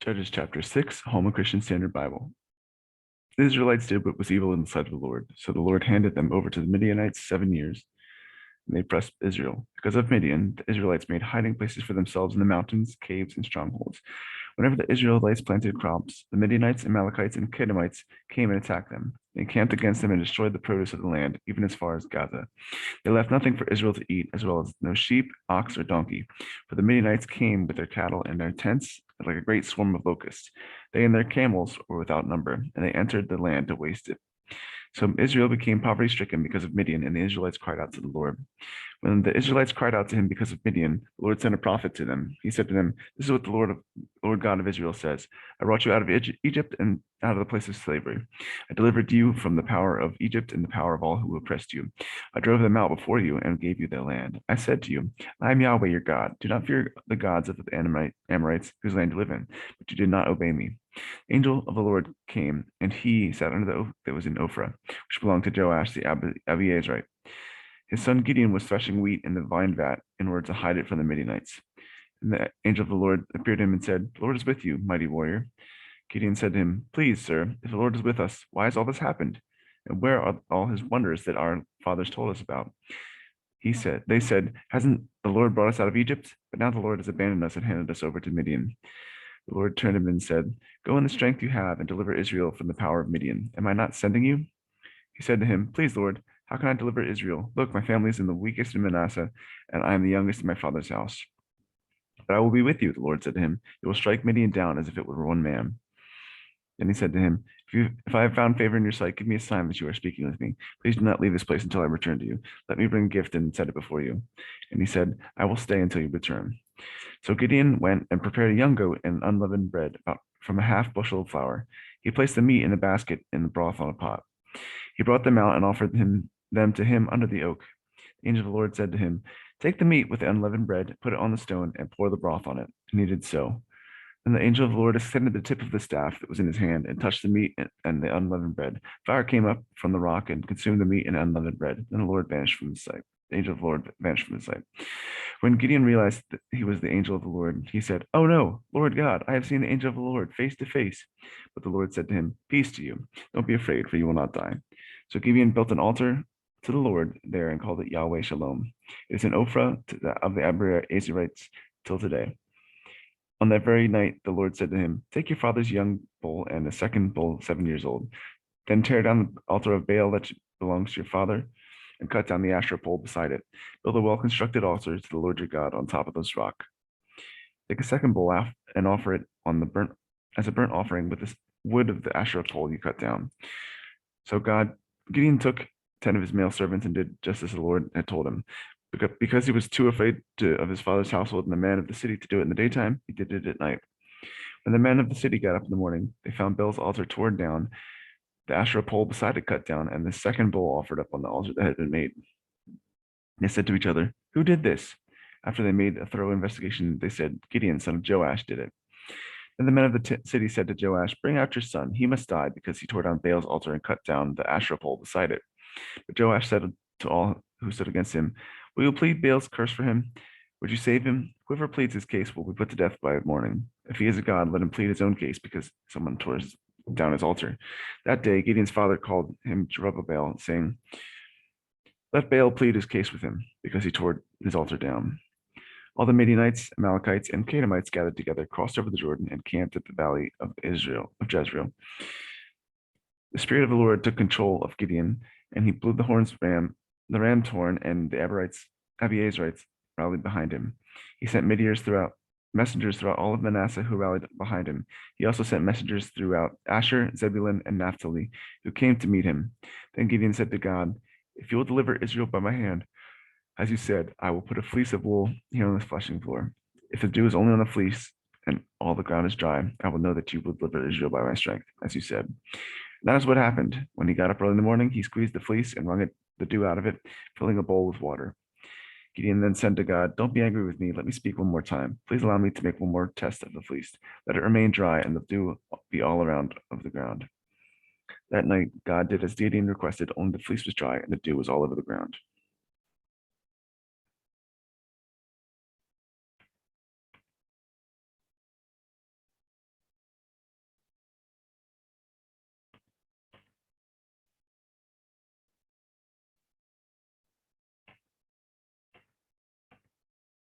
Judges chapter 6, Home Christian Standard Bible. The Israelites did what was evil in the sight of the Lord, so the Lord handed them over to the Midianites 7 years, and they pressed Israel. Because of Midian, the Israelites made hiding places for themselves in the mountains, caves, and strongholds. Whenever the Israelites planted crops, the Midianites, Amalekites, and Canaanites came and attacked them. They encamped against them and destroyed the produce of the land, even as far as Gaza. They left nothing for Israel to eat, as well as no sheep, ox, or donkey. For the Midianites came with their cattle and their tents like a great swarm of locusts. They and their camels were without number, and they entered the land to waste it. So Israel became poverty stricken because of Midian, and the Israelites cried out to the Lord. When the Israelites cried out to him because of Midian, the Lord sent a prophet to them. He said to them, "This is what the Lord God of Israel says: I brought you out of Egypt and out of the place of slavery. I delivered you from the power of Egypt and the power of all who oppressed you. I drove them out before you and gave you their land. I said to you, I am Yahweh your God. Do not fear the gods of the Amorites whose land you live in, but you did not obey me." The angel of the Lord came, and he sat under the oak that was in Ophrah, which belonged to Joash the Abiezrite. His son Gideon was threshing wheat in the vine vat in order to hide it from the Midianites. And the angel of the Lord appeared to him and said, "The Lord is with you, mighty warrior." Gideon said to him, "Please, sir, if the Lord is with us, why has all this happened? And where are all his wonders that our fathers told us about?" They said, "Hasn't the Lord brought us out of Egypt? But now the Lord has abandoned us and handed us over to Midian." The Lord turned to him and said, "Go in the strength you have and deliver Israel from the power of Midian. Am I not sending you?" He said to him, "Please, Lord, how can I deliver Israel? Look, my family is in the weakest in Manasseh, and I am the youngest in my father's house. But I will be with you," the Lord said to him. "You will strike Midian down as if it were one man." Then he said to him, if I have found favor in your sight, give me a sign that you are speaking with me. Please do not leave this place until I return to you. Let me bring a gift and set it before you." And he said, "I will stay until you return." So Gideon went and prepared a young goat and unleavened bread from a half bushel of flour. He placed the meat in a basket and the broth on a pot. He brought them out and offered them to him under the oak. The angel of the Lord said to him, "Take the meat with the unleavened bread, put it on the stone, and pour the broth on it." And he did so. And the angel of the Lord extended the tip of the staff that was in his hand and touched the meat and the unleavened bread. Fire came up from the rock and consumed the meat and unleavened bread. Then the Lord vanished from his sight. The angel of the Lord vanished from his sight. When Gideon realized that he was the angel of the Lord, he said, "Oh no, Lord God, I have seen the angel of the Lord face to face." But the Lord said to him, "Peace to you. Don't be afraid, for you will not die." So Gideon built an altar to the Lord there and called it Yahweh Shalom. It is an Ophrah of the Abiezrites till today. On that very night, the Lord said to him, "Take your father's young bull and a second bull 7 years old. Then tear down the altar of Baal that belongs to your father and cut down the Asherah pole beside it. Build a well-constructed altar to the Lord your God on top of this rock. Take a second bull and offer it on the as a burnt offering with the wood of the Asherah pole you cut down." So Gideon took 10 of his male servants and did just as the Lord had told him. Because he was too afraid of his father's household and the men of the city to do it in the daytime, he did it at night. When the men of the city got up in the morning, they found Baal's altar torn down, the Asherah pole beside it cut down, and the second bull offered up on the altar that had been made. They said to each other, "Who did this?" After they made a thorough investigation, they said, "Gideon, son of Joash, did it." Then the men of the city said to Joash, "Bring out your son. He must die because he tore down Baal's altar and cut down the Asherah pole beside it." But Joash said to all who stood against him, "Will you plead Baal's curse for him? Would you save him? Whoever pleads his case will be put to death by morning. If he is a god, let him plead his own case because someone tore down his altar." That day, Gideon's father called him Jerubbaal, saying, "Let Baal plead his case with him because he tore his altar down." All the Midianites, Amalekites, and Canaanites gathered together, crossed over the Jordan, and camped at the valley of Jezreel. The Spirit of the Lord took control of Gideon, and he blew the ram's horn, and the Abiezrites rallied behind him. He sent messengers throughout all of Manasseh who rallied behind him. He also sent messengers throughout Asher, Zebulun, and Naphtali, who came to meet him. Then Gideon said to God, "If you will deliver Israel by my hand, as you said, I will put a fleece of wool here on the threshing floor. If the dew is only on the fleece and all the ground is dry, I will know that you will deliver Israel by my strength, as you said." That is what happened. When he got up early in the morning, he squeezed the fleece and wrung the dew out of it, filling a bowl with water. Gideon then said to God, "Don't be angry with me. Let me speak one more time. Please allow me to make one more test of the fleece. Let it remain dry and the dew be all around of the ground." That night, God did as Gideon requested, only the fleece was dry and the dew was all over the ground.